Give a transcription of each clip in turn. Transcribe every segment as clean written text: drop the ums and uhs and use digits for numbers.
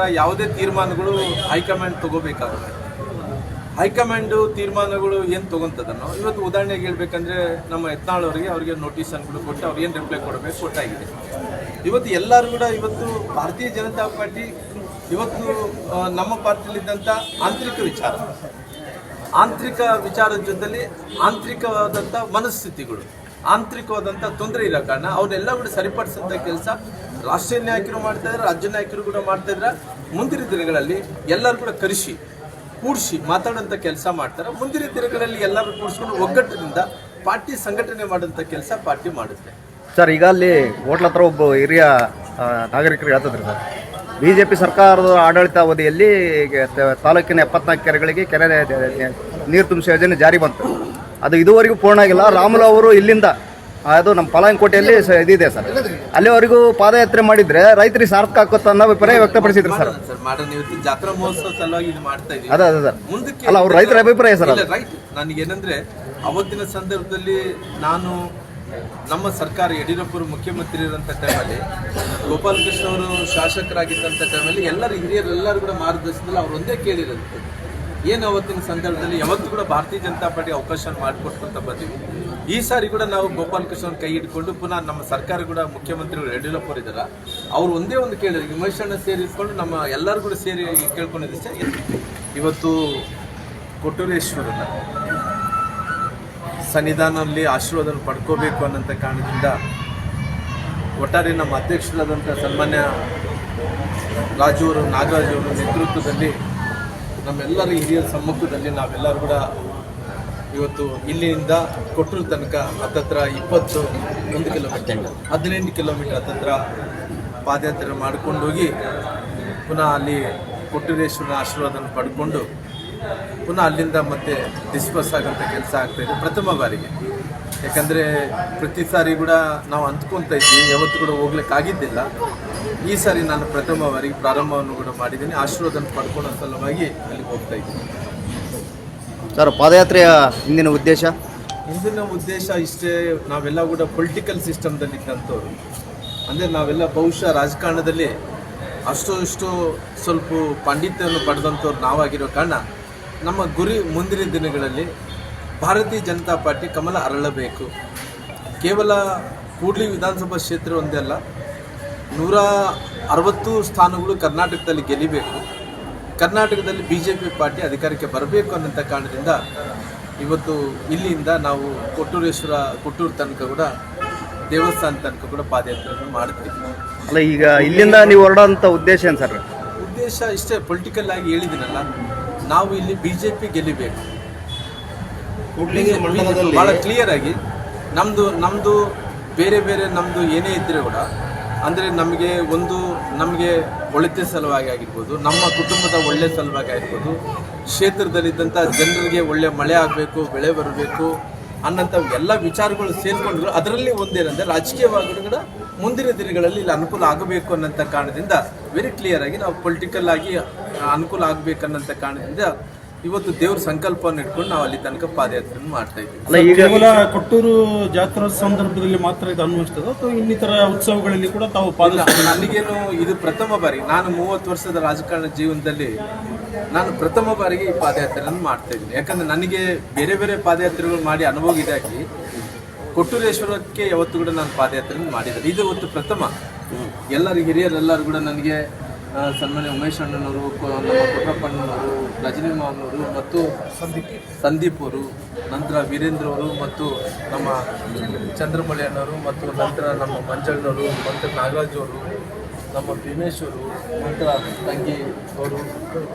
ಯಾವುದೇ ತೀರ್ಮಾನಗಳು high command ತಗೋಬೇಕಾಗುತ್ತೆ. High command ತೀರ್ಮಾನಗಳು ಏನು ತಗೊಂತದನ್ನೋ ಇವತ್ತು ಉದಾಹರಣೆಗೆ ಹೇಳ್ಬೇಕಂದ್ರೆ ನಮ್ಮ ಯತ್ನಾಳ್ ಅವರಿಗೆ ನೋಟಿಸನ್ಗಳು ಕೊಟ್ಟು ಅವ್ರು ಏನು ರಿಪ್ಲೈ ಕೊಡಬೇಕು ಕೊಟ್ಟಾಗಿದೆ. ಇವತ್ತು ಎಲ್ಲರೂ ಕೂಡ ಇವತ್ತು ಭಾರತೀಯ ಜನತಾ ಪಾರ್ಟಿ ಇವತ್ತು ನಮ್ಮ ಪಾರ್ಟಿಯಲ್ಲಿದ್ದಂಥ ಆಂತರಿಕ ವಿಚಾರದ ಜೊತೆಲಿ ಆಂತರಿಕವಾದಂಥ ಮನಸ್ಥಿತಿಗಳು, ಆಂತರಿಕವಾದಂಥ ತೊಂದರೆ ಇರೋ ಕಾರಣ ಅವನ್ನೆಲ್ಲ ಕೂಡ ಸರಿಪಡಿಸಂಥ ಕೆಲಸ ರಾಷ್ಟ್ರೀಯ ನಾಯಕರು ಮಾಡ್ತಾ ಇದ್ದಾರೆ, ರಾಜ್ಯ ನಾಯಕರು ಕೂಡ ಮಾಡ್ತಾ ಇದ್ದಾರೆ. ಮುಂದಿನ ದಿನಗಳಲ್ಲಿ ಎಲ್ಲರೂ ಕೂಡ ಕೂಡಿಸಿ ಮಾತಾಡೋಂಥ ಕೆಲಸ ಮಾಡ್ತಾರೆ. ಮುಂದಿನ ದಿನಗಳಲ್ಲಿ ಎಲ್ಲರೂ ಕೂಡಿಸ್ಕೊಂಡು ಒಗ್ಗಟ್ಟಿನಿಂದ ಪಾರ್ಟಿ ಸಂಘಟನೆ ಮಾಡೋಂಥ ಕೆಲಸ ಪಾರ್ಟಿ ಮಾಡುತ್ತೆ. ಸರ್, ಈಗ ಅಲ್ಲಿ ಹೋಟ್ಲ ಹತ್ರ ಒಬ್ಬ ಹಿರಿಯ ನಾಗರಿಕರು ಹೇಳ್ತಿದ್ರು ಸರ್, BJP ಸರ್ಕಾರದ ಆಡಳಿತಾವಧಿಯಲ್ಲಿ ತಾಲೂಕಿನ 74 ಕೆರೆಗಳಿಗೆ ಕೆರೆ ನೀರು ತುಂಬಿಸುವ ಯೋಜನೆ ಜಾರಿ ಬಂತು. ಅದು ಇದುವರೆಗೂ ಪೂರ್ಣ ಆಗಿಲ್ಲ. ರಾಮುಲು ಅವರು ಇಲ್ಲಿಂದ ಅದು ನಮ್ಮ ಪಲಾಂಕೋಟೆಯಲ್ಲಿ ಇದಿದೆ ಸರ್, ಅಲ್ಲಿವರೆಗೂ ಪಾದಯಾತ್ರೆ ಮಾಡಿದ್ರೆ ರೈತರಿಗೆ ಸಾರ್ಥಕ ಆಗುತ್ತೆ ಅನ್ನೋ ಅಭಿಪ್ರಾಯ ವ್ಯಕ್ತಪಡಿಸಿದ್ರು ಸರ್. ಜಾತ್ರಾ ಮಹೋತ್ಸವ ಸಲುವಾಗಿ ಇದು ಮಾಡ್ತಾ ಇದ್ದೀವಿ. ಅದೇ ಸರ್, ಅಲ್ಲ ಅವ್ರ ರೈತರ ಅಭಿಪ್ರಾಯ ಸರ್. ರೈಟ್, ನನಗೇನಂದ್ರೆ ಅವತ್ತಿನ ಸಂದರ್ಭದಲ್ಲಿ ನಾನು ನಮ್ಮ ಸರ್ಕಾರ ಯಡಿಯೂರಪ್ಪರು ಮುಖ್ಯಮಂತ್ರಿ ಇರೋಂಥ ಟೈಮಲ್ಲಿ, ಗೋಪಾಲಕೃಷ್ಣ ಅವರು ಶಾಸಕರಾಗಿದ್ದಂಥ ಟೈಮಲ್ಲಿ ಹಿರಿಯರೆಲ್ಲರೂ ಕೂಡ ಮಾರ್ಗದರ್ಶನದಲ್ಲಿ ಅವ್ರು ಒಂದೇ ಕೇಳಿರೋದು ಏನು ಅವತ್ತಿನ ಸಂದರ್ಭದಲ್ಲಿ ಯಾವತ್ತೂ ಕೂಡ ಭಾರತೀಯ ಜನತಾ ಪಾರ್ಟಿ ಅವಕಾಶ ಮಾಡಿಕೊಡ್ಕೊಂತ ಬಂದಿವಿ. ಈ ಸಾರಿ ಕೂಡ ನಾವು ಗೋಪಾಲಕೃಷ್ಣ ಕೈ ಹಿಡ್ಕೊಂಡು ಪುನಃ ನಮ್ಮ ಸರ್ಕಾರ ಕೂಡ ಮುಖ್ಯಮಂತ್ರಿಗಳು ಯಡಿಯೂರಪ್ಪರು ಇದ್ದಾರೆ, ಅವ್ರು ಒಂದೇ ಒಂದು ಕೇಳಿದ್ರು, ವಿಮರ್ಶನ ಸೇರಿಸ್ಕೊಂಡು ನಮ್ಮ ಎಲ್ಲರೂ ಕೂಡ ಸೇರಿ ಕೇಳ್ಕೊಂಡಿದ್ದೆ. ಇವತ್ತು ಕೊಟ್ಟೂರೇಶ್ವರನ ಸನ್ನಿಧಾನದಲ್ಲಿ ಆಶೀರ್ವಾದ ಪಡ್ಕೋಬೇಕು ಅನ್ನೋಂಥ ಕಾರಣದಿಂದ ಒಟ್ಟಾರೆ ನಮ್ಮ ಅಧ್ಯಕ್ಷರಾದಂಥ ಸನ್ಮಾನ್ಯ ನಾಗರಾಜು ಅವರ ನೇತೃತ್ವದಲ್ಲಿ ನಮ್ಮೆಲ್ಲರ ಹಿರಿಯರ ಸಮ್ಮುಖದಲ್ಲಿ ನಾವೆಲ್ಲರೂ ಕೂಡ ಇವತ್ತು ಇಲ್ಲಿಂದ ಕೊಟ್ಟೂರು ತನಕ ಹತ್ತತ್ರ 21 ಕಿಲೋಮೀಟರ್ 18 ಕಿಲೋಮೀಟರ್ ಹತ್ತತ್ರ ಪಾದಯಾತ್ರೆ ಮಾಡ್ಕೊಂಡು ಹೋಗಿ ಪುನಃ ಅಲ್ಲಿ ಕೊಟ್ಟೂರೇಶ್ವರನ ಆಶೀರ್ವಾದನ ಪಡ್ಕೊಂಡು ಪುನಃ ಅಲ್ಲಿಂದ ಮತ್ತೆ ಡಿಸ್ಪರ್ಸ್ ಆಗೋಂಥ ಕೆಲಸ ಆಗ್ತಾಯಿದೆ ಪ್ರಥಮ ಬಾರಿಗೆ. ಯಾಕಂದರೆ ಪ್ರತಿ ಸಾರಿ ಕೂಡ ನಾವು ಅಂದ್ಕೊತ ಇದ್ವಿ, ಯಾವತ್ತೂ ಕೂಡ ಹೋಗ್ಲಿಕ್ಕಾಗಿದ್ದಿಲ್ಲ. ಈ ಸಾರಿ ನಾನು ಪ್ರಥಮ ಬಾರಿಗೆ ಪ್ರಾರಂಭವನ್ನು ಕೂಡ ಮಾಡಿದ್ದೀನಿ. ಆಶೀರ್ವಾದನ ಪಡ್ಕೊಳ್ಳೋ ಸಲುವಾಗಿ ಅಲ್ಲಿಗೆ ಹೋಗ್ತಾ ಇದ್ದೀನಿ. ಸರ್, ಪಾದಯಾತ್ರೆಯ ಹಿಂದಿನ ಉದ್ದೇಶ ಇಷ್ಟೇ, ನಾವೆಲ್ಲ ಕೂಡ ಪೊಲಿಟಿಕಲ್ ಸಿಸ್ಟಮ್ದಲ್ಲಿ ಇದ್ದಂಥವ್ರು, ಅಂದರೆ ನಾವೆಲ್ಲ ಬಹುಶಃ ರಾಜಕಾರಣದಲ್ಲಿ ಅಷ್ಟು ಸ್ವಲ್ಪ ಪಾಂಡಿತ್ಯವನ್ನು ಪಡೆದಂಥವ್ರು ನಾವಾಗಿರೋ ಕಾರಣ ನಮ್ಮ ಗುರಿ ಮುಂದಿನ ದಿನಗಳಲ್ಲಿ ಭಾರತೀಯ ಜನತಾ ಪಾರ್ಟಿ ಕಮಲ ಅರಳಬೇಕು. ಕೇವಲ ಕೂಡ್ಲಿ ವಿಧಾನಸಭಾ ಕ್ಷೇತ್ರ ಒಂದೇ ಅಲ್ಲ, 160 ಸ್ಥಾನಗಳು ಕರ್ನಾಟಕದಲ್ಲಿ ಗೆಲ್ಲಬೇಕು. ಕರ್ನಾಟಕದಲ್ಲಿ BJP ಪಾರ್ಟಿ ಅಧಿಕಾರಕ್ಕೆ ಬರಬೇಕು ಅನ್ನೋಂಥ ಕಾರಣದಿಂದ ಇವತ್ತು ಇಲ್ಲಿಂದ ನಾವು ಕೊಟ್ಟೂರು ತನಕ ಕೂಡ ದೇವಸ್ಥಾನ ತನಕ ಕೂಡ ಪಾದಯಾತ್ರೆಯನ್ನು ಮಾಡ್ತೀವಿ. ಅಲ್ಲ, ಈಗ ಇಲ್ಲಿಂದ ನೀವು ಹೊರಡೋಂಥ ಉದ್ದೇಶ ಏನು ಸರ್? ಉದ್ದೇಶ ಇಷ್ಟೇ, ಪೊಲಿಟಿಕಲ್ ಆಗಿ ಹೇಳಿದ್ದೀನಲ್ಲ, ನಾವು ಇಲ್ಲಿ BJP ಗೆಲ್ಲಬೇಕು. ಭಾಳ ಕ್ಲಿಯರ್ ಆಗಿ ನಮ್ಮದು ಬೇರೆ ನಮ್ಮದು ಏನೇ ಇದ್ದರೆ ಕೂಡ, ಅಂದರೆ ನಮಗೆ ಒಳಿತ ಸಲುವಾಗಿ ಆಗಿರ್ಬೋದು, ನಮ್ಮ ಕುಟುಂಬದ ಒಳ್ಳೆಯ ಸಲುವಾಗಿ ಆಗಿರ್ಬೋದು, ಕ್ಷೇತ್ರದಲ್ಲಿದ್ದಂಥ ಜನರಿಗೆ ಒಳ್ಳೆ ಮಳೆ ಆಗಬೇಕು, ಬೆಳೆ ಬರಬೇಕು ಅನ್ನೋಂಥ ಎಲ್ಲ ವಿಚಾರಗಳು ಸೇರಿಕೊಂಡ್ರು. ಅದರಲ್ಲಿ ಒಂದೇನಂದರೆ ರಾಜಕೀಯವಾಗಿ ಕೂಡ ಮುಂದಿನ ದಿನಗಳಲ್ಲಿ ಇಲ್ಲಿ ಅನುಕೂಲ ಆಗಬೇಕು ಅನ್ನೋಂಥ ಕಾರಣದಿಂದ ವೆರಿ ಕ್ಲಿಯರ್ ಆಗಿ ನಾವು ಪೊಲಿಟಿಕಲ್ ಆಗಿ ಅನುಕೂಲ ಆಗಬೇಕನ್ನೋಂಥ ಕಾರಣದಿಂದ ಇವತ್ತು ದೇವ್ರ ಸಂಕಲ್ಪವನ್ನು ಇಟ್ಕೊಂಡು ನಾವು ಅಲ್ಲಿ ತನಕ ಪಾದಯಾತ್ರೆಯನ್ನು ಮಾಡ್ತಾ ಇದ್ದೀವಿ. ಕೇವಲ ಕೊಟ್ಟೂರು ಜಾತ್ರಾ ಸಂದರ್ಭದಲ್ಲಿ ಮಾತ್ರ ಇದು ಅನ್ವಯಿಸ್ತದೆ ಅಥವಾ ಇನ್ನಿತರ ಉತ್ಸವಗಳಲ್ಲಿ ಕೂಡ ತಾವು ನನಗೇನು ಇದು ಪ್ರಥಮ ಬಾರಿ, ನಾನು 30 ವರ್ಷದ ರಾಜಕಾರಣ ಜೀವನದಲ್ಲಿ ನಾನು ಪ್ರಥಮ ಬಾರಿಗೆ ಈ ಪಾದಯಾತ್ರೆಯನ್ನು ಮಾಡ್ತಾ ಇದ್ದೀನಿ. ಯಾಕಂದರೆ ನನಗೆ ಬೇರೆ ಪಾದಯಾತ್ರೆಗಳು ಮಾಡಿ ಅನುಭವ ಇದಾಗಿ ಕೊಟ್ಟೂರೇಶ್ವರಕ್ಕೆ ಯಾವತ್ತೂ ಕೂಡ ನಾನು ಪಾದಯಾತ್ರೆಯನ್ನು ಮಾಡಿದ್ದೇನೆ. ಇದು ಇವತ್ತು ಪ್ರಥಮ. ಹಿರಿಯರೆಲ್ಲರೂ ಕೂಡ ನನಗೆ ಸನ್ಮಾನ್ಯ ಉಮೇಶ್ ಅಣ್ಣನವರು, ನಮ್ಮ ಕೊಟ್ರಪ್ಪಣ್ಣನವರು, ರಜನಿ ಮಾವನವರು ಮತ್ತು ಸಂದೀಪ್ ಅವರು, ನಂತರ ವೀರೇಂದ್ರ ಅವರು ಮತ್ತು ನಮ್ಮ ಚಂದ್ರಮೌಳಿ ಅಣ್ಣವರು ಮತ್ತು ನಂತರ ನಮ್ಮ ಮಂಜಣ್ಣವರು ಮತ್ತು ನಾಗರಾಜ್ ಅವರು, ನಮ್ಮ ಭೀಮೇಶ್ ಅವರು, ನಂತರ ತಂಗಿ ಅವರು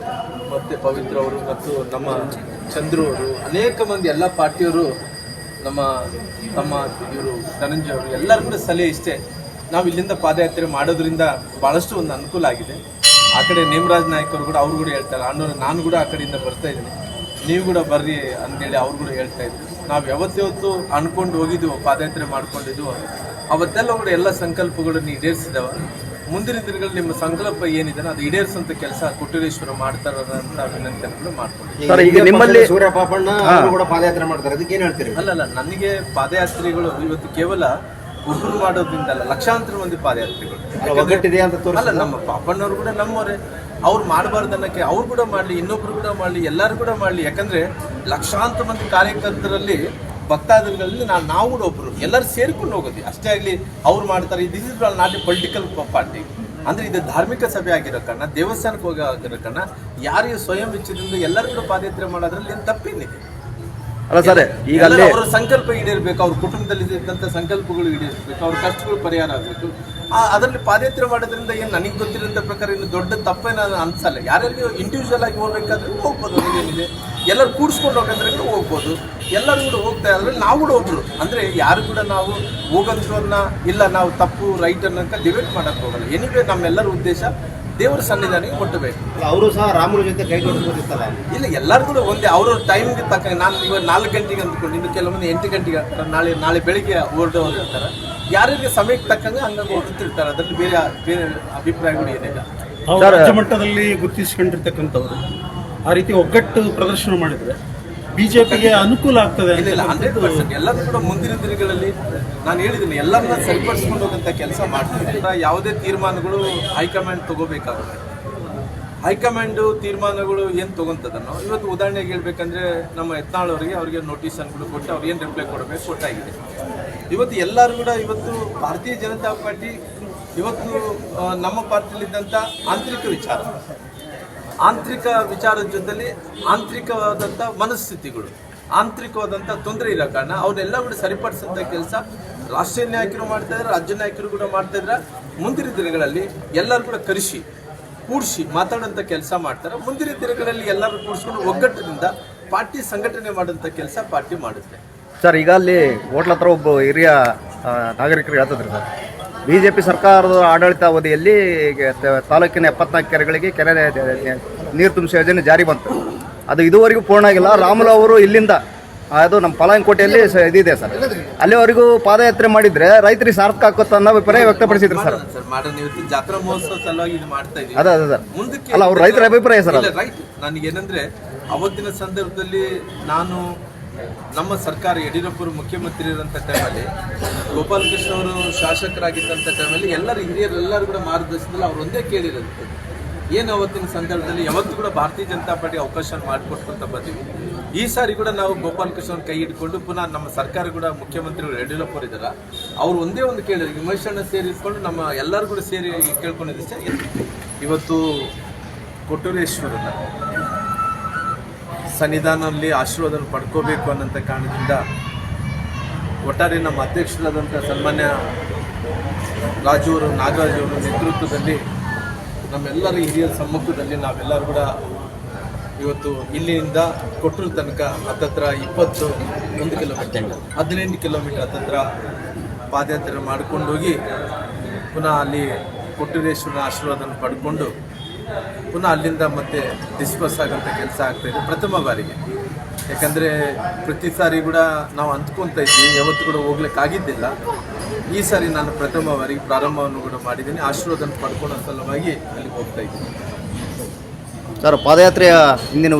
ಮತ್ತು ಪವಿತ್ರ ಅವರು ಮತ್ತು ನಮ್ಮ ಚಂದ್ರು ಅವರು, ಅನೇಕ ಮಂದಿ ಎಲ್ಲ ಪಾರ್ಟಿಯವರು, ನಮ್ಮ ಇವರು ಧನಂಜಯ ಅವರು, ಎಲ್ಲರೂ ಕೂಡ ಸಲಹೆ ಇಷ್ಟೇ, ನಾವು ಇಲ್ಲಿಂದ ಪಾದಯಾತ್ರೆ ಮಾಡೋದ್ರಿಂದ ಭಾಳಷ್ಟು ಒಂದು ಅನುಕೂಲ ಆಗಿದೆ. ಆ ಕಡೆ ನೇಮರಾಜ್ ನಾಯಕ್ ಅವರು ಕೂಡ ಅವ್ರು ಕೂಡ ಹೇಳ್ತಾರೆ, ಅಣ್ಣವ್ರು ನಾನು ಕೂಡ ಆ ಕಡೆಯಿಂದ ಬರ್ತಾ ಇದ್ದೀನಿ, ನೀವು ಕೂಡ ಬರ್ರಿ ಅಂತೇಳಿ ಅವ್ರು ಕೂಡ ಹೇಳ್ತಾ ಇದ್ರು. ನಾವು ಯಾವತ್ತು ಅಂದ್ಕೊಂಡು ಹೋಗಿದ್ವು, ಪಾದಯಾತ್ರೆ ಮಾಡ್ಕೊಂಡಿದ್ವು, ಅವತ್ತೆಲ್ಲ ಕೂಡ ಎಲ್ಲ ಸಂಕಲ್ಪಗಳನ್ನು ಈಡೇರಿಸಿದವ. ಮುಂದಿನ ದಿನಗಳಲ್ಲಿ ನಿಮ್ಮ ಸಂಕಲ್ಪ ಏನಿದೆ ಅದು ಈಡೇರಿಸುವಂತ ಕೆಲಸ ಕೊಟ್ಟೂರೇಶ್ವರ ಮಾಡ್ತಾರಂತ ವಿನಂತಿಯನ್ನು ಮಾಡ್ಕೊಂಡಿದ್ದೀವಿ. ಈಗ ನಿಮ್ಮಲ್ಲಿ ಸೂರ್ಯ ಪಾಪಣ್ಣ ಕೂಡ ಪಾದಯಾತ್ರೆ ಮಾಡ್ತಾರೆ, ಅದಕ್ಕೆ ಏನು ಹೇಳ್ತೀರಿ? ಅಲ್ಲಲ್ಲ, ನನಗೆ ಪಾದಯಾತ್ರೆಗಳು ಇವತ್ತು ಕೇವಲ ಒಬ್ಬರು ಮಾಡೋದ್ರಿಂದಲ್ಲ, ಲಕ್ಷಾಂತರ ಮಂದಿ ಪಾದಯಾತ್ರಿಗಳು. ಒಗ್ಗಟ್ಟಿದೆ ಅಂತ ಅಲ್ಲ, ನಮ್ಮ ಪಾಪಣ್ಣವರು ಕೂಡ ನಮ್ಮವರೇ. ಅವ್ರು ಮಾಡಬಾರ್ದನ್ನಕ್ಕೆ ಅವ್ರು ಕೂಡ ಮಾಡಲಿ, ಇನ್ನೊಬ್ರು ಕೂಡ ಮಾಡಲಿ, ಎಲ್ಲರೂ ಕೂಡ ಮಾಡಲಿ. ಯಾಕಂದ್ರೆ ಲಕ್ಷಾಂತರ ಮಂದಿ ಕಾರ್ಯಕರ್ತರಲ್ಲಿ ಭಕ್ತಾದಿಗಳಲ್ಲಿ ನಾವು ಕೂಡ ಒಬ್ರು ಎಲ್ಲರೂ ಸೇರ್ಕೊಂಡು ಹೋಗೋದು ಅಷ್ಟೇ ಆಗಲಿ. ಅವ್ರು ಮಾಡ್ತಾರೆ, this is not A political party. ಅಂದ್ರೆ ಇದು ಧಾರ್ಮಿಕ ಸಭೆ ಆಗಿರೋ ಕಾರಣ, ದೇವಸ್ಥಾನಕ್ಕೆ ಹೋಗಿ ಆಗಿರೋ ಕಾರಣ, ಯಾರಿಗೆ ಸ್ವಯಂ ಇಚ್ಛೆದಿಂದ ಎಲ್ಲರೂ ಕೂಡ ಪಾದಯಾತ್ರೆ ಮಾಡೋದ್ರಲ್ಲಿ ಏನು ತಪ್ಪೇನಿದೆ? ಅಲ್ಲ ಸರ್, ಈಗ ಅಲ್ಲಿ ಅವರ ಸಂಕಲ್ಪ ಈಡೇರ್ಬೇಕು, ಅವ್ರ ಕುಟುಂಬದಲ್ಲಿ ಇದ್ದಂಥ ಸಂಕಲ್ಪಗಳು ಈಡೇರಿಸಬೇಕು, ಅವ್ರ ಕಷ್ಟಗಳು ಪರಿಹಾರ ಆಗಬೇಕು. ಅದರಲ್ಲಿ ಪಾದಯಾತ್ರೆ ಮಾಡೋದ್ರಿಂದ ಏನು ನನಗೆ ಗೊತ್ತಿರೋಂಥ ಪ್ರಕಾರ ಇನ್ನು ದೊಡ್ಡ ತಪ್ಪೇನ ಅನ್ಸಲ್ಲ. ಯಾರಲ್ಲಿ ಇಂಡಿವಿಜುವಲ್ ಆಗಿ ಹೋಗ್ಬೇಕಾದ್ರೆ ಹೋಗ್ಬೋದು, ಏನಿದೆ. ಎಲ್ಲರೂ ಕೂಡಿಸ್ಕೊಂಡು ಹೋಗಂದ್ರೆ ಕೂಡ ಹೋಗ್ಬೋದು, ಎಲ್ಲರೂ ಕೂಡ ಹೋಗ್ತಾ ಅದ್ರಲ್ಲಿ ನಾವು ಕೂಡ ಒಬ್ರು. ಅಂದ್ರೆ ಯಾರು ಕೂಡ ನಾವು ಹೋಗಂಥವ್ರನ್ನ ಇಲ್ಲ ನಾವು ತಪ್ಪು ರೈಟ್ ಅನ್ನೋಕೆ ಡಿಬೇಟ್ ಮಾಡಕ್ ಹೋಗಲ್ಲ. ಏನಿವೆ ನಮ್ಮೆಲ್ಲರ ಉದ್ದೇಶ ದೇವರ ಸನ್ನಿಧಾನಿಗೆ ಮುಟ್ಟಬೇಕು. ಅವರು ಸಹ ರಾಮನ ಜೊತೆ ಕೈ ಜೋಡಿಸ್ಬೋದಿತ್ತಲ್ಲ. ಇಲ್ಲ, ಎಲ್ಲರೂ ಕೂಡ ಒಂದೇ ಅವ್ರವ್ರ ಟೈಮ್ಗೆ ತಕ್ಕ. ನಾನು ಇವಾಗ 4 ಗಂಟೆಗೆ ಅಂದ್ಕೊಂಡು, ಇನ್ನು ಕೆಲವೊಂದು 8 ಗಂಟೆಗೆ ನಾಳೆ ಬೆಳಿಗ್ಗೆ ಹೊರಡೋರಿರ್ತಾರೆ. ಯಾರಿಗೆ ಸಮಯಕ್ಕೆ ತಕ್ಕಂಗೆ ಹಂಗಾಗಿ ಹೊರಡ್ತಿರ್ತಾರೆ. ಅದರಲ್ಲಿ ಬೇರೆ ಬೇರೆ ಅಭಿಪ್ರಾಯಗಳು ಏನಿಲ್ಲ. ರಾಜ್ಯ ಮಟ್ಟದಲ್ಲಿ ಗುರುತಿಸಿಕೊಂಡಿರ್ತಕ್ಕಂಥವ್ರು ಆ ರೀತಿ ಒಗ್ಗಟ್ಟು ಪ್ರದರ್ಶನ ಮಾಡಿದ್ರೆ ಬಿಜೆಪಿಗೆ ಅನುಕೂಲ ಆಗ್ತದೆ. ಇಲ್ಲ, 100% ಎಲ್ಲರೂ ಕೂಡ ಮುಂದಿನ ದಿನಗಳಲ್ಲಿ ನಾನು ಹೇಳಿದ್ದೀನಿ ಎಲ್ಲರನ್ನ ಸರಿಪಡಿಸ್ಕೊಂಡು ಹೋಗಂತ ಕೆಲಸ ಮಾಡ್ತೀನಿ. ಯಾವುದೇ ತೀರ್ಮಾನಗಳು ಹೈಕಮಾಂಡ್ ತಗೋಬೇಕಾಗುತ್ತೆ. ಹೈಕಮಾಂಡ್ ತೀರ್ಮಾನಗಳು ಏನು ತಗೊಂತದನ್ನೋ ಇವತ್ತು ಉದಾಹರಣೆಗೆ ಹೇಳ್ಬೇಕಂದ್ರೆ ನಮ್ಮ ಯತ್ನಾಳ್ ಅವರಿಗೆ ಅವ್ರಿಗೆ ನೋಟಿಸನ್ಗಳು ಕೊಟ್ಟು ಅವ್ರು ಏನು ರಿಪ್ಲೈ ಕೊಡಬೇಕು ಕೊಟ್ಟಾಗಿದೆ. ಇವತ್ತು ಎಲ್ಲರೂ ಕೂಡ ಇವತ್ತು ಭಾರತೀಯ ಜನತಾ ಪಾರ್ಟಿ ಇವತ್ತು ನಮ್ಮ ಪಾರ್ಟಿಯಲ್ಲಿದ್ದಂಥ ಆಂತರಿಕ ವಿಚಾರದ ಜೊತೆಲಿ ಆಂತರಿಕವಾದಂಥ ಮನಸ್ಥಿತಿಗಳು, ಆಂತರಿಕವಾದಂಥ ತೊಂದರೆ ಇರೋ ಕಾರಣ ಅವನ್ನೆಲ್ಲ ಕೂಡ ಸರಿಪಡಿಸಂಥ ಕೆಲಸ ರಾಷ್ಟ್ರೀಯ ನಾಯಕರು ಮಾಡ್ತಾ ಇದ್ದಾರೆ, ರಾಜ್ಯ ನಾಯಕರು ಕೂಡ ಮಾಡ್ತಾ ಇದ್ದಾರೆ. ಮುಂದಿನ ದಿನಗಳಲ್ಲಿ ಎಲ್ಲರೂ ಕೂಡ ಕೂಡಿಸಿ ಮಾತಾಡೋಂಥ ಕೆಲಸ ಮಾಡ್ತಾರೆ. ಮುಂದಿನ ದಿನಗಳಲ್ಲಿ ಎಲ್ಲರೂ ಕೂಡಿಸ್ಕೊಂಡು ಒಗ್ಗಟ್ಟಿನಿಂದ ಪಾರ್ಟಿ ಸಂಘಟನೆ ಮಾಡೋಂಥ ಕೆಲಸ ಪಾರ್ಟಿ ಮಾಡುತ್ತೆ. ಸರ್, ಈಗ ಅಲ್ಲಿ ಹೋಟ್ಲ ಹತ್ರ ಒಬ್ಬ ಹಿರಿಯ ನಾಗರಿಕರಿಗೆ ಹೇಳ್ತಿದ್ರು ಸರ್, BJP ಸರ್ಕಾರದ ಆಡಳಿತಾವಧಿಯಲ್ಲಿ ತಾಲೂಕಿನ 74 ಕೆರೆಗಳಿಗೆ ಕೆರೆ ನೀರು ತುಂಬಿಸುವ ಯೋಜನೆ ಜಾರಿ ಬಂತು. ಅದು ಇದುವರೆಗೂ ಪೂರ್ಣ ಆಗಿಲ್ಲ. ರಾಮುಲು ಅವರು ಇಲ್ಲಿಂದ ಅದು ನಮ್ಮ ಪಲಾಂಕೋಟೆಯಲ್ಲಿ ಇದಿದೆ ಸರ್, ಅಲ್ಲಿವರೆಗೂ ಪಾದಯಾತ್ರೆ ಮಾಡಿದ್ರೆ ರೈತರಿಗೆ ಸಾರ್ಥಕ ಆಗುತ್ತೆ ಅನ್ನೋ ಅಭಿಪ್ರಾಯ ವ್ಯಕ್ತಪಡಿಸಿದ್ರು ಸರ್. ಮಾಡೋಣ, ಇವತ್ತು ಜಾತ್ರಾ ಮಹೋತ್ಸವ ಸಲುವಾಗಿ ಇದು ಮಾಡ್ತಾ ಇದ್ದೀವಿ. ಅದೇ ಸರ್, ಮುಂದಕ್ಕೆ ಅಲ್ಲ ಅವ್ರ ರೈತರ ಅಭಿಪ್ರಾಯ ಸರ್. ರೈಟ್, ನನಗೇನಂದ್ರೆ ಅವತ್ತಿನ ಸಂದರ್ಭದಲ್ಲಿ ನಾನು ನಮ್ಮ ಸರ್ಕಾರ ಯಡಿಯೂರಪ್ಪರು ಮುಖ್ಯಮಂತ್ರಿ ಇರೋಂಥ ಟೈಮಲ್ಲಿ, ಗೋಪಾಲಕೃಷ್ಣ ಅವರು ಶಾಸಕರಾಗಿದ್ದಂಥ ಟೈಮಲ್ಲಿ ಹಿರಿಯರೆಲ್ಲರೂ ಕೂಡ ಮಾರ್ಗದರ್ಶನದಲ್ಲಿ ಅವ್ರು ಒಂದೇ ಕೇಳಿರೋದು ಏನು ಅವತ್ತಿನ ಸಂದರ್ಭದಲ್ಲಿ ಯಾವತ್ತೂ ಕೂಡ ಭಾರತೀಯ ಜನತಾ ಪಾರ್ಟಿ ಅವಕಾಶ ಮಾಡಿಕೊಟ್ಕೊಂತ ಬಂದಿವಿ. ಈ ಸಾರಿ ಕೂಡ ನಾವು ಗೋಪಾಲಕೃಷ್ಣ ಕೈ ಹಿಡ್ಕೊಂಡು ಪುನಃ ನಮ್ಮ ಸರ್ಕಾರ ಕೂಡ ಮುಖ್ಯಮಂತ್ರಿಗಳು ಯಡಿಯೂರಪ್ಪರು ಇದ್ದಾರೆ, ಅವ್ರು ಒಂದೇ ಒಂದು ಕೇಳಿದ್ರು, ವಿಮರ್ಶೆಯನ್ನು ಸೇರಿಸ್ಕೊಂಡು ನಮ್ಮ ಎಲ್ಲರೂ ಕೂಡ ಸೇರಿ ಕೇಳ್ಕೊಂಡಿದ್ದೆ. ಇವತ್ತು ಕೊಟ್ಟೂರೇಶ್ವರನ ಸನ್ನಿಧಾನದಲ್ಲಿ ಆಶೀರ್ವಾದ ಪಡ್ಕೋಬೇಕು ಅನ್ನೋಂಥ ಕಾರಣದಿಂದ ಒಟ್ಟಾರೆ ನಮ್ಮ ಅಧ್ಯಕ್ಷರಾದಂಥ ಸನ್ಮಾನ್ಯ ನಾಗರಾಜ್ ಅವರ ನೇತೃತ್ವದಲ್ಲಿ ನಮ್ಮೆಲ್ಲರ ಹಿರಿಯರ ಸಮ್ಮುಖದಲ್ಲಿ ನಾವೆಲ್ಲರೂ ಕೂಡ ಇವತ್ತು ಇಲ್ಲಿಂದ ಕೊಟ್ಟೂರು ತನಕ ಹತ್ತತ್ರ 21 ಕಿಲೋಮೀಟರ್ 18 ಕಿಲೋಮೀಟರ್ ಹತ್ತತ್ರ ಪಾದಯಾತ್ರೆ ಮಾಡ್ಕೊಂಡೋಗಿ ಪುನಃ ಅಲ್ಲಿ ಕೊಟ್ಟೂರೇಶ್ವರನ ಆಶೀರ್ವಾದನ ಪಡ್ಕೊಂಡು ಪುನಃ ಅಲ್ಲಿಂದ ಮತ್ತೆ ಡಿಸ್ಪರ್ಸ್ ಆಗೋಂಥ ಕೆಲಸ ಆಗ್ತಾಯಿದೆ ಪ್ರಥಮ ಬಾರಿಗೆ. ಯಾಕಂದರೆ ಪ್ರತಿ ಸಾರಿ ಕೂಡ ನಾವು ಅಂದ್ಕೊತ ಇದ್ವಿ, ಯಾವತ್ತೂ ಕೂಡ ಹೋಗ್ಲಿಕ್ಕಾಗಿದ್ದಿಲ್ಲ. ಈ ಸಾರಿ ನಾನು ಪ್ರಥಮ ಬಾರಿಗೆ ಪ್ರಾರಂಭವನ್ನು ಕೂಡ ಮಾಡಿದ್ದೀನಿ. ಆಶೀರ್ವಾದನ ಪಡ್ಕೊಳ್ಳೋ ಸಲುವಾಗಿ ಅಲ್ಲಿಗೆ ಹೋಗ್ತಾ ಇದ್ದೀನಿ. ಸರ್, ಪಾದಯಾತ್ರೆಯ ಹಿಂದಿನ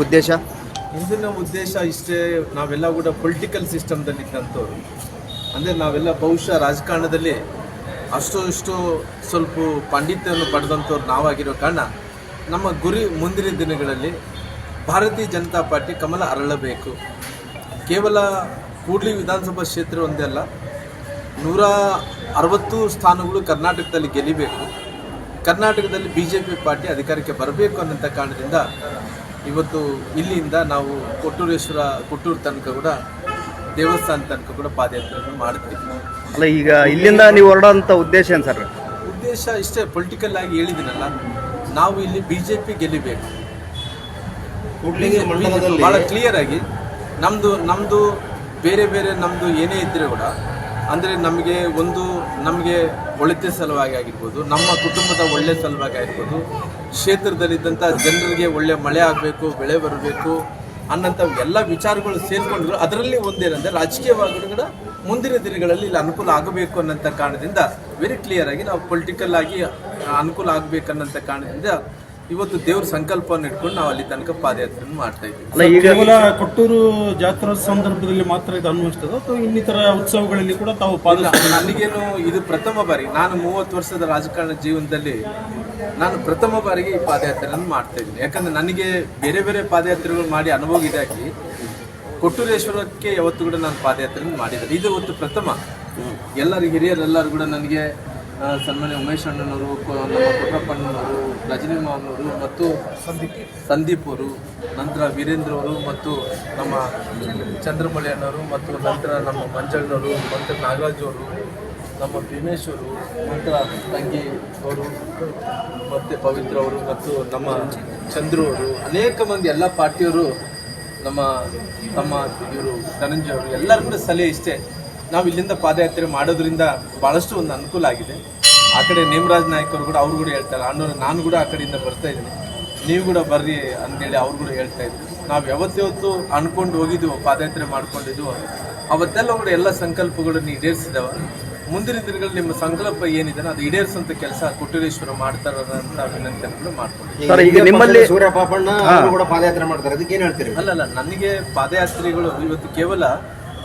ಉದ್ದೇಶ ಇಷ್ಟೇ, ನಾವೆಲ್ಲ ಕೂಡ ಪೊಲಿಟಿಕಲ್ ಸಿಸ್ಟಮ್ದಲ್ಲಿ ಇದ್ದಂಥವ್ರು. ಅಂದರೆ ನಾವೆಲ್ಲ ಬಹುಶಃ ರಾಜಕಾರಣದಲ್ಲಿ ಅಷ್ಟು ಸ್ವಲ್ಪ ಪಾಂಡಿತ್ಯವನ್ನು ಪಡೆದಂಥವ್ರು ನಾವಾಗಿರೋ ಕಾರಣ ನಮ್ಮ ಗುರಿ ಮುಂದಿನ ದಿನಗಳಲ್ಲಿ ಭಾರತೀಯ ಜನತಾ ಪಾರ್ಟಿ ಕಮಲ ಅರಳಬೇಕು. ಕೇವಲ ಕೂಡ್ಲಿ ವಿಧಾನಸಭಾ ಕ್ಷೇತ್ರ ಒಂದೇ ಅಲ್ಲ, 160 ಸ್ಥಾನಗಳು ಕರ್ನಾಟಕದಲ್ಲಿ ಗೆಲ್ಲಬೇಕು. ಕರ್ನಾಟಕದಲ್ಲಿ BJP ಪಾರ್ಟಿ ಅಧಿಕಾರಕ್ಕೆ ಬರಬೇಕು ಅನ್ನೋಂಥ ಕಾರಣದಿಂದ ಇವತ್ತು ಇಲ್ಲಿಂದ ನಾವು ಕೊಟ್ಟೂರು ತನಕ ಕೂಡ ದೇವಸ್ಥಾನ ತನಕ ಕೂಡ ಪಾದಯಾತ್ರೆಯನ್ನು ಮಾಡ್ತೀವಿ. ಅಲ್ಲ, ಈಗ ಇಲ್ಲಿಂದ ನೀವು ಹೊರಡೋಂಥ ಉದ್ದೇಶ ಏನು ಸರ್? ಉದ್ದೇಶ ಇಷ್ಟೇ, ಪೊಲಿಟಿಕಲ್ ಆಗಿ ಹೇಳಿದ್ದೀನಲ್ಲ, ನಾವು ಇಲ್ಲಿ BJP ಗೆಲ್ಲಬೇಕು. ಭಾಳ ಕ್ಲಿಯರ್ ಆಗಿ ನಮ್ಮದು ಬೇರೆ ನಮ್ಮದು ಏನೇ ಇದ್ದರೆ ಕೂಡ ಅಂದರೆ ನಮಗೆ ಒಳಿತ ಸಲುವಾಗಿ ಆಗಿರ್ಬೋದು, ನಮ್ಮ ಕುಟುಂಬದ ಒಳ್ಳೆಯ ಸಲುವಾಗಿ ಆಗಿರ್ಬೋದು, ಕ್ಷೇತ್ರದಲ್ಲಿದ್ದಂಥ ಜನರಿಗೆ ಒಳ್ಳೆ ಮಳೆ ಆಗಬೇಕು, ಬೆಳೆ ಬರಬೇಕು ಅನ್ನೋಂಥ ಎಲ್ಲ ವಿಚಾರಗಳು ಸೇರಿಕೊಂಡ್ರು. ಅದರಲ್ಲಿ ಒಂದೇನಂದರೆ ರಾಜಕೀಯವಾಗಿ ಕೂಡ ಮುಂದಿನ ದಿನಗಳಲ್ಲಿ ಇಲ್ಲಿ ಅನುಕೂಲ ಆಗಬೇಕು ಅನ್ನೋಂಥ ಕಾರಣದಿಂದ ವೆರಿ ಕ್ಲಿಯರ್ ಆಗಿ ನಾವು ಪೊಲಿಟಿಕಲ್ ಆಗಿ ಅನುಕೂಲ ಆಗಬೇಕನ್ನೋಂಥ ಕಾರಣದಿಂದ ಇವತ್ತು ದೇವ್ರ ಸಂಕಲ್ಪವನ್ನು ಇಟ್ಕೊಂಡು ನಾವು ಅಲ್ಲಿ ತನಕ ಪಾದಯಾತ್ರೆಯನ್ನು ಮಾಡ್ತಾ ಇದ್ದೀವಿ. ಕೇವಲ ಕೊಟ್ಟೂರು ಜಾತ್ರಾ ಸಂದರ್ಭದಲ್ಲಿ ಮಾತ್ರ ಇದು ಅನ್ವಯಿಸ್ತದೆ ಅಥವಾ ಇನ್ನಿತರ ಉತ್ಸವಗಳಲ್ಲಿ ಕೂಡ ತಾವು ನನಗೇನು ಇದು ಪ್ರಥಮ ಬಾರಿ. ನಾನು 30 ವರ್ಷದ ರಾಜಕಾರಣ ಜೀವನದಲ್ಲಿ ನಾನು ಪ್ರಥಮ ಬಾರಿಗೆ ಈ ಪಾದಯಾತ್ರೆಯನ್ನು ಮಾಡ್ತಾ ಇದ್ದೀನಿ. ಯಾಕಂದ್ರೆ ನನಗೆ ಬೇರೆ ಬೇರೆ ಪಾದಯಾತ್ರೆಗಳು ಮಾಡಿ ಅನುಭವ ಇದಾಗಿ ಕೊಟ್ಟೂರೇಶ್ವರಕ್ಕೆ ಯಾವತ್ತು ಕೂಡ ನಾನು ಪಾದಯಾತ್ರೆಯನ್ನು ಮಾಡಿದ್ದೇನೆ. ಇದು ಇವತ್ತು ಪ್ರಥಮ. ಎಲ್ಲರೂ ಹಿರಿಯರೆಲ್ಲರೂ ಕೂಡ ನನಗೆ ಸನ್ಮಾನ್ಯ ಉಮೇಶ್ ಅಣ್ಣನವರು, ನಮ್ಮ ಕೊಟ್ರಪ್ಪಣ್ಣನವರು, ರಜನಿ ಮಾವನವರು ಮತ್ತು ಸಂದೀಪ್ ಅವರು, ನಂತರ ವೀರೇಂದ್ರ ಅವರು ಮತ್ತು ನಮ್ಮ ಚಂದ್ರಮೌಳಿ ಅಣ್ಣವರು ಮತ್ತು ನಂತರ ನಮ್ಮ ಮಂಜಣ್ಣವರು ಮತ್ತು ನಾಗರಾಜ್ ಅವರು, ನಮ್ಮ ಭೀಮೇಶ್ ಅವರು, ನಂತರ ತಂಗಿ ಅವರು ಮತ್ತು ಪವಿತ್ರ ಅವರು ಮತ್ತು ನಮ್ಮ ಚಂದ್ರು ಅವರು, ಅನೇಕ ಮಂದಿ ಎಲ್ಲ ಪಾರ್ಟಿಯವರು, ನಮ್ಮ ತಮ್ಮ ಇವರು ಧನಂಜಯ ಅವರು, ಎಲ್ಲರೂ ಕೂಡ ಸಲಹೆ ಇಷ್ಟೇ, ನಾವು ಇಲ್ಲಿಂದ ಪಾದಯಾತ್ರೆ ಮಾಡೋದ್ರಿಂದ ಭಾಳಷ್ಟು ಒಂದು ಅನುಕೂಲ ಆಗಿದೆ. ಆ ಕಡೆ ನೇಮರಾಜ್ ನಾಯ್ಕ ಅವರು ಕೂಡ ಅವ್ರು ಕೂಡ ಹೇಳ್ತಾರೆ, ಅಣ್ಣವ್ರು ನಾನು ಕೂಡ ಆ ಕಡೆಯಿಂದ ಬರ್ತಾ ಇದ್ದೀನಿ, ನೀವು ಕೂಡ ಬರ್ರಿ ಅಂತೇಳಿ ಅವ್ರು ಕೂಡ ಹೇಳ್ತಾ ಇದ್ರು. ನಾವು ಯಾವತ್ತೂ ಅಂದ್ಕೊಂಡು ಹೋಗಿದ್ವು, ಪಾದಯಾತ್ರೆ ಮಾಡ್ಕೊಂಡಿದ್ವು, ಅವತ್ತೆಲ್ಲ ಕೂಡ ಎಲ್ಲ ಸಂಕಲ್ಪಗಳನ್ನು ಈಡೇರಿಸಿದವ. ಮುಂದಿನ ದಿನಗಳಲ್ಲಿ ನಿಮ್ಮ ಸಂಕಲ್ಪ ಏನಿದೆ ಅದು ಈಡೇರಿಸುವಂತ ಕೆಲಸ ಕೊಟ್ಟೂರೇಶ್ವರ ಮಾಡ್ತಾರಂತ ವಿನಂತಿಯನ್ನು ಮಾಡ್ಕೊಂಡು. ಸರ್, ಈಗ ನಿಮ್ಮಲ್ಲಿ ಸೂರ್ಯ ಪಾಪಣ್ಣ ಅವರು ಕೂಡ ಪಾದಯಾತ್ರೆ ಮಾಡ್ತಾರೆ, ಅದಕ್ಕೆ ಏನ್ ಹೇಳ್ತೀರಿ? ಅಲ್ಲಲ್ಲ, ನನಗೆ ಪಾದಯಾತ್ರೆಗಳು ಇವತ್ತು ಕೇವಲ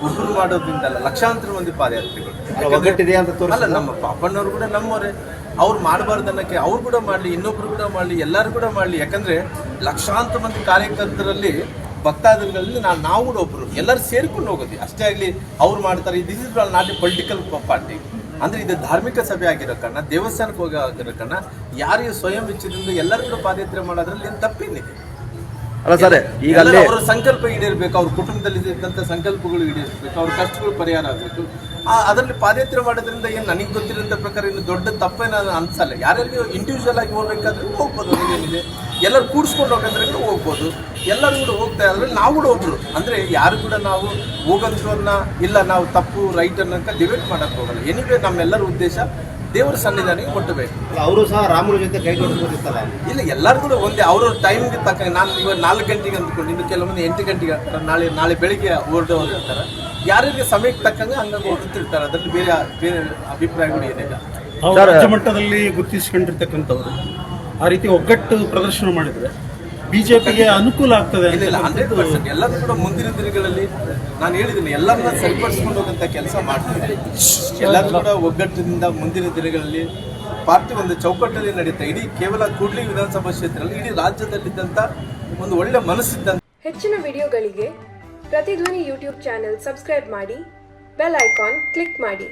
ಒಬ್ಬರು ಮಾಡೋದ್ರಿಂದಲ್ಲ, ಲಕ್ಷಾಂತರ ಮಂದಿ ಪಾದಯಾತ್ರೆಗಳು. ಒಗ್ಗಟ್ಟಿದೆ ಅಂತ ಅಲ್ಲ, ನಮ್ಮ ಪಾಪಣ್ಣವ್ರು ಕೂಡ ನಮ್ಮವರೇ, ಅವ್ರು ಮಾಡಬಾರ್ದು ಅನ್ನಕ್ಕೆ ಅವ್ರು ಕೂಡ ಮಾಡಲಿ, ಇನ್ನೊಬ್ರು ಕೂಡ ಮಾಡಲಿ, ಎಲ್ಲರೂ ಕೂಡ ಮಾಡಲಿ. ಯಾಕಂದ್ರೆ ಲಕ್ಷಾಂತರ ಮಂದಿ ಕಾರ್ಯಕರ್ತರಲ್ಲಿ ಭಕ್ತಾದಿಗಳಲ್ಲಿ ನಾವು ಕೂಡ ಒಬ್ರು, ಎಲ್ಲರೂ ಸೇರ್ಕೊಂಡು ಹೋಗೋದು ಅಷ್ಟೇ ಆಗಲಿ. ಅವ್ರು ಮಾಡ್ತಾರೆ, this is not A political party. ಅಂದ್ರೆ ಇದು ಧಾರ್ಮಿಕ ಸಭೆ ಆಗಿರೋ ಕಾರಣ, ದೇವಸ್ಥಾನಕ್ಕೆ ಹೋಗಿ ಆಗಿರೋ ಕಾರಣ, ಯಾರಿಗೆ ಸ್ವಯಂ ಇಚ್ಛೆದಿಂದ ಎಲ್ಲರೂ ಕೂಡ ಪಾದಯಾತ್ರೆ ಮಾಡೋದ್ರಲ್ಲಿ ಏನು ತಪ್ಪೇನಿದೆ? ಅಲ್ಲ ಸರ್, ಈಗ ಅಲ್ಲಿ ಅವರ ಸಂಕಲ್ಪ ಈಡೇರ್ಬೇಕು, ಅವ್ರ ಕುಟುಂಬದಲ್ಲಿ ಇದ್ದಂಥ ಸಂಕಲ್ಪಗಳು ಈಡೇರಿಸಬೇಕು, ಅವ್ರ ಕಷ್ಟಗಳು ಪರಿಹಾರ ಆಗಬೇಕು. ಅದರಲ್ಲಿ ಪಾದಯಾತ್ರೆ ಮಾಡೋದ್ರಿಂದ ಏನು ನನಗೆ ಗೊತ್ತಿರೋಂಥ ಪ್ರಕಾರ ಇನ್ನು ದೊಡ್ಡ ತಪ್ಪೇನ ಅನ್ಸಲ್ಲ. ಯಾರಲ್ಲಿ ಇಂಡಿವಿಜುವಲ್ ಆಗಿ ಹೋಗ್ಬೇಕಾದ್ರೆ ಹೋಗ್ಬೋದು, ಏನಿದೆ, ಎಲ್ಲರೂ ಕೂಡಿಸ್ಕೊಂಡು ಹೋಗಂದ್ರೆ ಕೂಡ ಹೋಗ್ಬೋದು, ಎಲ್ಲರೂ ಕೂಡ ಹೋಗ್ತಾ ಇದ್ರೆ ನಾವು ಕೂಡ ಒಬ್ರು. ಅಂದ್ರೆ ಯಾರು ಕೂಡ ನಾವು ಹೋಗಂಥವ್ರನ್ನ ಇಲ್ಲ ನಾವು ತಪ್ಪು ರೈಟ್ ಅನ್ನೋಕೆ ಡಿಬೇಟ್ ಮಾಡಕ್ ಹೋಗಲ್ಲ. ಏನಿದೆ ನಮ್ಮೆಲ್ಲರ ಉದ್ದೇಶ ದೇವರ ಸನ್ನಿಧಾನಿಗೆ ಕೊಟ್ಟಬೇಕು. ಅವರು ಸಹ ರಾಮುಲ ಜೊತೆ ಕೈ ಜೋಡಿಸ್ಬೋದಿತ್ತಲ್ಲ? ಇಲ್ಲ, ಎಲ್ಲರೂ ಕೂಡ ಒಂದೇ, ಅವ್ರವ್ರ ಟೈಮ್ಗೆ ತಕ್ಕ. ನಾನು ಇವಾಗ 4 ಗಂಟೆಗೆ ಅಂದ್ಕೊಂಡು, ಇನ್ನು ಕೆಲವೊಂದು 8 ಗಂಟೆಗೆ, ನಾಳೆ ಬೆಳಿಗ್ಗೆ ಹೊರಡೋದಿರ್ತಾರೆ. ಯಾರಿಗೆ ಸಮಯಕ್ಕೆ ತಕ್ಕಂಗೆ ಹಂಗಾಗಿ ಹೊರಡ್ತಿರ್ತಾರೆ. ಅದರಲ್ಲಿ ಬೇರೆ ಬೇರೆ ಅಭಿಪ್ರಾಯಗಳು ಏನಿಲ್ಲ. ರಾಜ್ಯ ಮಟ್ಟದಲ್ಲಿ ಗುರುತಿಸಿಕೊಂಡಿರ್ತಕ್ಕಂಥವ್ರು ಆ ರೀತಿ ಒಗ್ಗಟ್ಟು ಪ್ರದರ್ಶನ ಮಾಡಿದ್ರೆ ಬಿಜೆಪಿಗೆ ಅನುಕೂಲ ಆಗ್ತದೆ. ಇಲ್ಲ, 100% ಎಲ್ಲರೂ ಕೂಡ ಮುಂದಿನ ದಿನಗಳಲ್ಲಿ ನಾನು ಹೇಳಿದ್ದೀನಿ, ಎಲ್ಲರನ್ನ ಸರಿಪಡಿಸ್ಕೊಂಡು ಹೋಗಂತ ಕೆಲಸ ಮಾಡ್ತಿದ್ದಾರೆ. ಎಲ್ಲರೂ ಕೂಡ ಒಗ್ಗಟ್ಟಿನಿಂದ ಮುಂದಿನ ದಿನಗಳಲ್ಲಿ ಪಾರ್ಟಿ ಒಂದು ಚೌಕಟ್ಟಲ್ಲಿ ನಡೀತಾ, ಇಡೀ ಕೇವಲ ಕೂಡ್ಲಿ ವಿಧಾನಸಭಾ ಕ್ಷೇತ್ರದಲ್ಲಿ ಇಡೀ ರಾಜ್ಯದಲ್ಲಿದ್ದಂಥ ಒಂದು ಒಳ್ಳೆ ಮನಸ್ಸಿದ್ದಂಥ. ಹೆಚ್ಚಿನ ವಿಡಿಯೋಗಳಿಗೆ ಪ್ರತಿಧ್ವನಿ ಯೂಟ್ಯೂಬ್ ಚಾನೆಲ್ ಸಬ್ಸ್ಕ್ರೈಬ್ ಮಾಡಿ, ಬೆಲ್ ಐಕಾನ್ ಕ್ಲಿಕ್ ಮಾಡಿ.